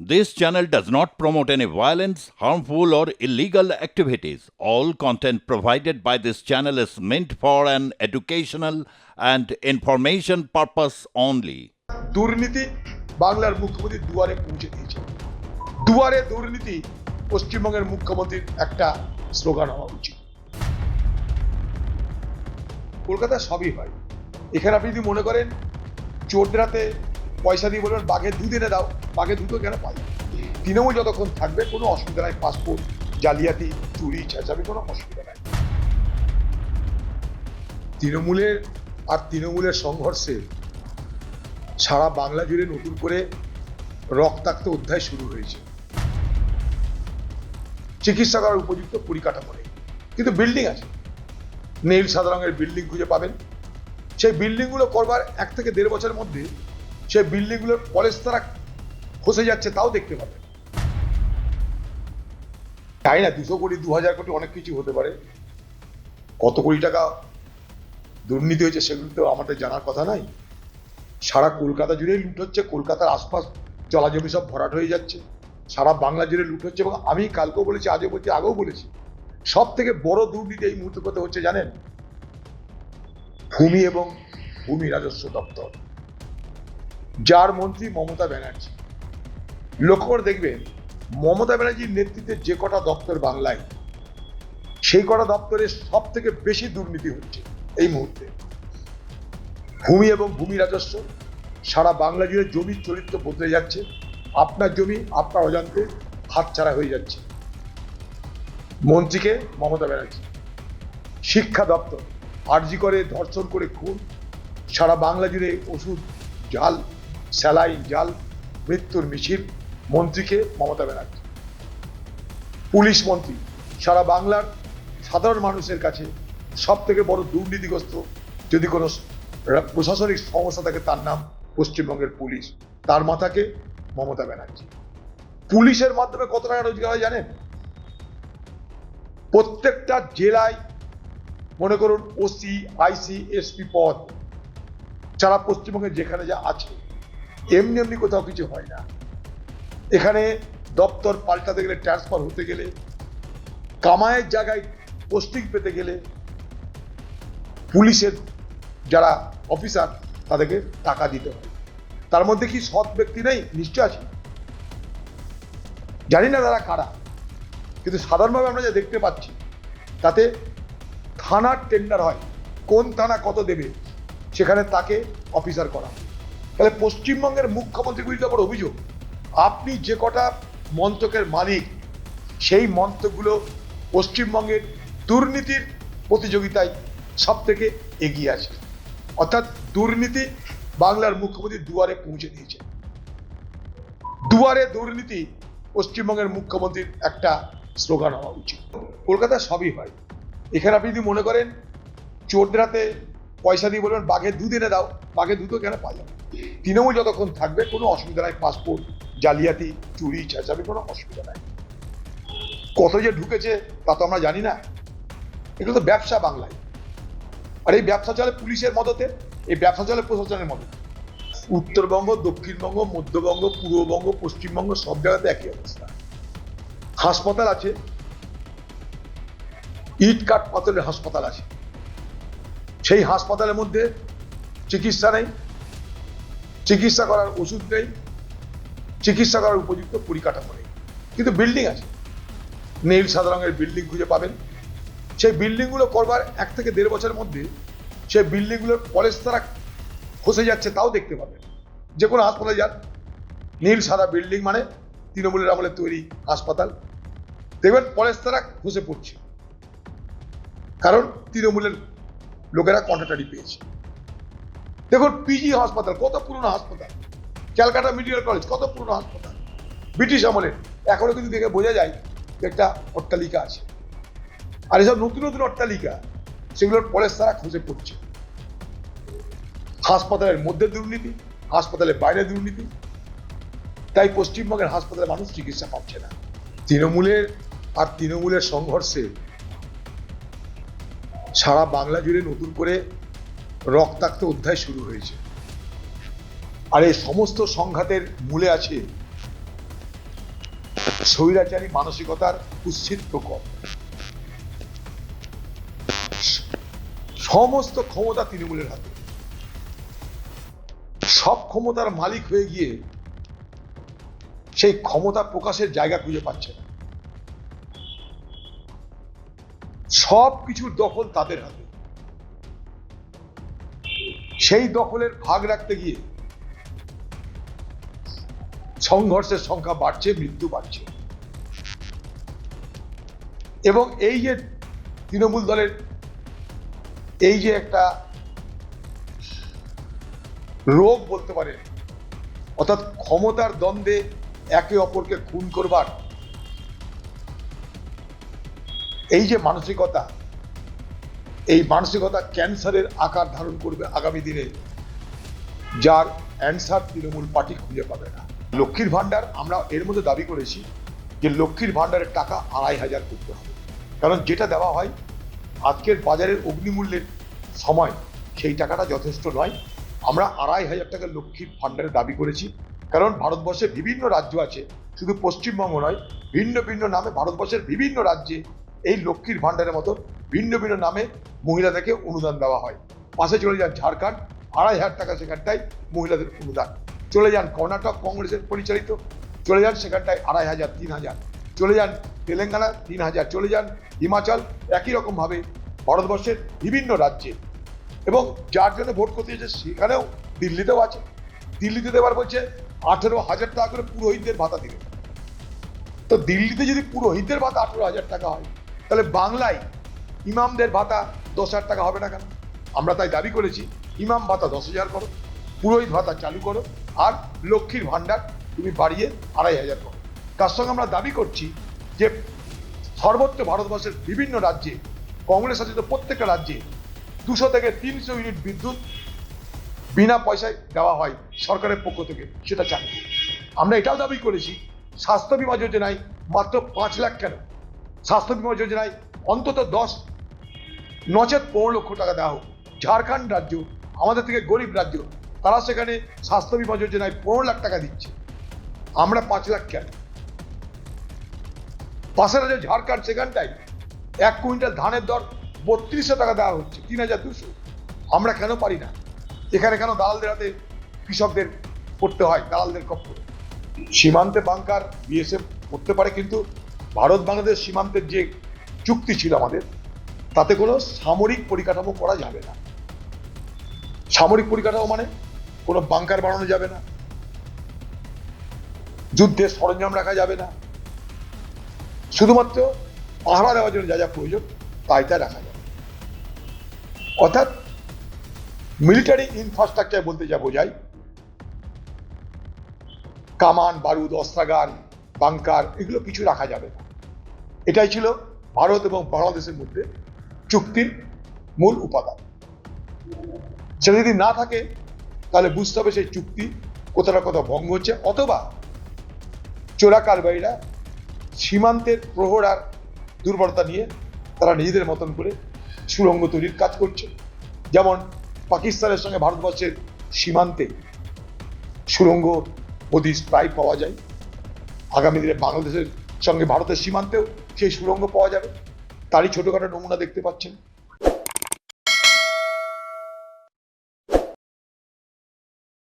This channel does not promote any violence, harmful, or illegal activities. All content provided by this channel is meant for an educational and information purpose only. দুর্নীতি বাংলার মুখ্যমন্ত্রী দুয়ারে পৌঁছে দিয়েছে। দুয়ারে দুর্নীতি পশ্চিমবঙ্গের মুখ্যমন্ত্রীর একটা স্লোগান হওয়া উচিত। কলকাতা সবই হয়। এখানে আপনি যদি মনে করেন চোরডাতে পয়সা দিয়ে বলবেন বাঘের দুধ এনে দাও, বাঘের দুধও কেন পাই? তৃণমূল যতক্ষণ থাকবে কোনো অসুবিধা নাই, পাসপোর্ট জালিয়াতি চুরি চেঁচাবে কোনো অসুবিধা নাই। তৃণমূলের সংঘর্ষে সারা বাংলা জুড়ে নতুন করে রক্তাক্ত অধ্যায় শুরু হয়েছে। চিকিৎসা করার উপযুক্ত পরিকাঠামো নেই, কিন্তু বিল্ডিং আছে। নীল সাদা রঙের বিল্ডিং খুঁজে পাবেন। সেই বিল্ডিংগুলো করবার 1 থেকে 1.5 বছরের মধ্যে সেই বিল্ডিংগুলোর পলেস্তারা খসে যাচ্ছে, তাও দেখতে পাবেন। তাই না 200 কোটি 2000 কোটি অনেক কিছু হতে পারে। কত কোটি টাকা দুর্নীতি হয়েছে সেগুলো তো আমাদের জানার কথা নাই। সারা কলকাতা জুড়েই লুট হচ্ছে, কলকাতার আশপাশ জলাজমি সব ভরাট হয়ে যাচ্ছে, সারা বাংলা জুড়ে লুট হচ্ছে। এবং আমি কালকেও বলেছি, আজও বলছি, আগেও বলেছি, সব থেকে বড় দুর্নীতি এই মুহূর্তে করতে হচ্ছে জানেন? ভূমি এবং ভূমি রাজস্ব দপ্তর, যার মন্ত্রী মমতা ব্যানার্জি। লক্ষ্য করে দেখবেন মমতা ব্যানার্জির নেতৃত্বে যে কটা দপ্তর বাংলায়, সেই কটা দপ্তরে সব থেকে বেশি দুর্নীতি হচ্ছে এই মুহূর্তে। ভূমি এবং ভূমি রাজস্ব, সারা বাংলা জুড়ে জমির চরিত্র বদলে যাচ্ছে। আপনার জমি আপনার অজান্তে হাতছাড়া হয়ে যাচ্ছে মন্ত্রীকে মমতা ব্যানার্জি। শিক্ষা দপ্তর, আরজি করে ধর্ষণ করে খুন, সারা বাংলা জুড়ে ওষুধ জাল, স্যালাইন জাল, মৃত্যুর মিছিল, মন্ত্রীকে মমতা ব্যানার্জি। পুলিশ মন্ত্রী, সারা বাংলার সাধারণ মানুষের কাছে সব থেকে বড় দুর্নীতিগ্রস্ত যদি কোনো প্রশাসনিক সংস্থা থাকে তার নাম পশ্চিমবঙ্গের পুলিশ, তার মাথাকে মমতা ব্যানার্জি। পুলিশের মাধ্যমে কত টাকা রোজগার হয় জানেন? প্রত্যেকটা জেলায় মনে করুন ওসি, আইসি, এসপি পদ সারা পশ্চিমবঙ্গে যেখানে যা আছে, এমনি এমনি কোথাও কিছু হয় না। এখানে দপ্তর পাল্টাতে গেলে, ট্রান্সফার হতে গেলে, কামায়ের জায়গায় পোস্টিং পেতে গেলে পুলিশের যারা অফিসার তাদেরকে টাকা দিতে হয়। তার মধ্যে কি সৎ ব্যক্তি নেই? নিশ্চয় আছে, জানি না তারা কারা, কিন্তু সাধারণভাবে আমরা যা দেখতে পাচ্ছি তাতে থানার টেন্ডার হয়, কোন থানা কত দেবে সেখানে তাকে অফিসার করা। তাহলে পশ্চিমবঙ্গের মুখ্যমন্ত্রীর বিরুদ্ধে আবার অভিযোগ, আপনি যে কটা মন্ত্রকের মালিক, সেই মন্ত্রকগুলো পশ্চিমবঙ্গের দুর্নীতির প্রতিযোগিতায় সব থেকে এগিয়ে আছে। অর্থাৎ দুর্নীতি বাংলার মুখ্যমন্ত্রী দুয়ারে পৌঁছে দিয়েছে। দুয়ারে দুর্নীতি পশ্চিমবঙ্গের মুখ্যমন্ত্রীর একটা স্লোগান হওয়া উচিত। কলকাতা সবই হয়। এখানে আপনি যদি মনে করেন চোরডাতে পয়সা দিয়ে বলবেন বাঘের দুধ এনে দাও, বাঘের দুধও কেন পাই? তৃণমূল যতক্ষণ থাকবে কোনো অসুবিধা নাই, পাসপোর্ট জালিয়াতি চুরি চেঁচাবে কোনো অসুবিধা নাই। কত যে ঢুকেছে তা তো আমরা জানি না। এগুলো তো ব্যবসা বাংলায়, আর এই ব্যবসা চলে পুলিশের মদতে, এই ব্যবসা চলে প্রশাসনের মদতে। উত্তরবঙ্গ, দক্ষিণবঙ্গ, মধ্যবঙ্গ, পূর্ববঙ্গ, পশ্চিমবঙ্গ সব জায়গাতে একই অবস্থা। হাসপাতাল আছে, ইট কাঠ পাথরের হাসপাতাল আছে, সেই হাসপাতালের মধ্যে চিকিৎসা নেই, চিকিৎসা করার ওষুধ নেই, চিকিৎসা করার উপযুক্ত পরিকাঠামো নেই, কিন্তু বিল্ডিং আছে। নীল সাদা রঙের বিল্ডিং খুঁজে পাবেন। সেই বিল্ডিংগুলো করবার 1 থেকে 1.5 বছরের মধ্যে সেই বিল্ডিংগুলোর পলেস্তারা খসে যাচ্ছে, তাও দেখতে পাবেন। যে কোনো হাসপাতালে যান, নীল সাদা বিল্ডিং মানে তৃণমূলের আমলে তৈরি হাসপাতাল, দেখবেন পলেস্তারা খসে পড়ছে, কারণ তৃণমূলের লোকেরা কন্ট্রাক্টারি পেয়েছে। দেখুন পিজি হাসপাতাল, কত পুরনো হাসপাতাল। ক্যালকাটা মেডিকেল কলেজ, কত পুরনো হাসপাতাল, ব্রিটিশ আমলের। এখনো কিন্তু দেখে বোঝা যায় একটা অট্টালিকা আছে। আর এসব নতুন নতুন অট্টালিকা, সেগুলোর পলেস্তারা খসে পড়ছে। হাসপাতালের মধ্যে দুর্নীতি, হাসপাতালের বাইরে দুর্নীতি, তাই পশ্চিমবঙ্গের হাসপাতালে মানুষ চিকিৎসা পাচ্ছে না। তৃণমূলের সংঘর্ষে সারা বাংলা জুড়ে নতুন করে রক্তাক্ত অধ্যায় শুরু হয়েছে। আর এই সমস্ত সংঘাতের মূলে আছে স্বৈরাচারী মানসিকতার কুৎসিত প্রকোপ। সমস্ত ক্ষমতা তৃণমূলের হাতে, সব ক্ষমতার মালিক হয়ে গিয়ে সেই ক্ষমতা প্রকাশের জায়গা খুঁজে পাচ্ছে না। সব কিছুর দখল তাদের হাতে। সেই দখলের ভাগ রাখতে গিয়ে সংঘর্ষের সংখ্যা বাড়ছে, মৃত্যু বাড়ছে। এবং এই যে তৃণমূল দলের এই যে একটা রোগ বলতে পারে, অর্থাৎ ক্ষমতার দ্বন্দ্বে একে অপরকে খুন করবার এই যে মানসিকতা, এই মানসিকতা ক্যান্সারের আকার ধারণ করবে আগামী দিনে, যার অ্যান্সার তৃণমূল পার্টি খুঁজে পাবে না। লক্ষ্মীর ভান্ডার, আমরা এর মধ্যে দাবি করেছি যে লক্ষ্মীর ভান্ডারের টাকা ২৫০০ করতে হবে, কারণ যেটা দেওয়া হয় আজকের বাজারের অগ্নিমূল্যের সময় সেই টাকাটা যথেষ্ট নয়। আমরা ২৫০০ টাকা লক্ষ্মীর ভান্ডারের দাবি করেছি, কারণ ভারতবর্ষে বিভিন্ন রাজ্য আছে, শুধু পশ্চিমবঙ্গ নয়, ভিন্ন ভিন্ন নামে ভারতবর্ষের বিভিন্ন রাজ্যে এই লক্ষ্মীর ভান্ডারের মতো ভিন্ন ভিন্ন নামে মহিলাদেরকে অনুদান দেওয়া হয়। পাশে চলে যান ঝাড়খণ্ড, ২৫০০ টাকা সেখানটায় মহিলাদের অনুদান। চলে যান কর্ণাটক কংগ্রেসের পরিচালিত, চলে যান সেখানটায় ২৫০০, ৩০০০। চলে যান তেলেঙ্গানা ৩০০০, চলে যান হিমাচল, একই রকমভাবে ভারতবর্ষের বিভিন্ন রাজ্যে। এবং যার জন্য ভোট করতে এসেছে সেখানেও দিল্লিতেও আছে। দিল্লিতে দেওয়ার বলছে ১৮,০০০ টাকা করে পুরোহিতদের ভাতা দিবে। তো দিল্লিতে যদি পুরোহিতদের ভাতা ১৮,০০০ টাকা হয়, তাহলে বাংলায় ইমামদের ভাতা ১০,০০০ টাকা হবে না কেন? আমরা তাই দাবি করেছি ইমাম ভাতা ১০,০০০ করো, পুরোহিত ভাতা চালু করো, আর লক্ষ্মীর ভান্ডার তুমি বাড়িয়ে ২৫০০ করো। তার সঙ্গে আমরা দাবি করছি যে সর্বত্র ভারতবর্ষের বিভিন্ন রাজ্যে, কংগ্রেস শাসিত প্রত্যেকটা রাজ্যে ২০০ থেকে ৩০০ ইউনিট বিদ্যুৎ বিনা পয়সায় দেওয়া হয় সরকারের পক্ষ থেকে, সেটা চালু। আমরা এটাও দাবি করেছি স্বাস্থ্য বীমা যোজনায় মাত্র ৫ লাখ কেন, স্বাস্থ্য বীমা যোজনায় অন্তত ১০ নচেত ১৫ লক্ষ টাকা দেওয়া হোক। ঝাড়খণ্ড রাজ্য আমাদের থেকে গরিব রাজ্য, তারা সেখানে স্বাস্থ্য বীমা যোজনায় ১৫ লাখ টাকা দিচ্ছে, আমরা ৫ লাখ কেন? পাশের রাজ্য ঝাড়খণ্ড, সেখানটায় ১ কুইন্টাল ধানের দর ৩২০০ টাকা দেওয়া হচ্ছে, ৩,২০০। আমরা কেন পারি না? এখানে কেন দালালদের হাতে কৃষকদের পড়তে হয়, দালালদের কপ্পরে? সীমান্তে বাংকার বিএসএফ করতে পারে, কিন্তু ভারত বাংলাদেশ সীমান্তের যে চুক্তি ছিল আমাদের, তাতে কোনো সামরিক পরিকাঠামো করা যাবে না। সামরিক পরিকাঠামো মানে কোনো বাংকার বানানো যাবে না, যুদ্ধের সরঞ্জাম রাখা যাবে না, শুধুমাত্র পাহারা দেওয়ার জন্য যা যা প্রয়োজন তাই রাখা যাবে। অর্থাৎ মিলিটারি ইনফ্রাস্ট্রাকচার বলতে যা বোঝায়, কামান, বারুদ, অস্ত্রাগার, বাংকার, এগুলো কিছু রাখা যাবে না। এটাই ছিল ভারত এবং বাংলাদেশের মধ্যে চুক্তির মূল উপাদান। সেটা যদি না থাকে তাহলে বুঝতে হবে সেই চুক্তি কোথাও না কোথাও ভঙ্গ হচ্ছে, অথবা চোরা কারবারিরা সীমান্তের প্রহর আর দুর্বলতা নিয়ে তারা নিজেদের মতন করে সুড়ঙ্গ তৈরির কাজ করছে। যেমন পাকিস্তানের সঙ্গে ভারতবর্ষের সীমান্তে সুড়ঙ্গ হদিস প্রায় পাওয়া যায়, আগামী দিনে বাংলাদেশের সঙ্গে ভারতের সীমান্তেও সেই সুড়ঙ্গ পাওয়া যাবে, তারই ছোটখাটো নমুনা দেখতে পাচ্ছেন।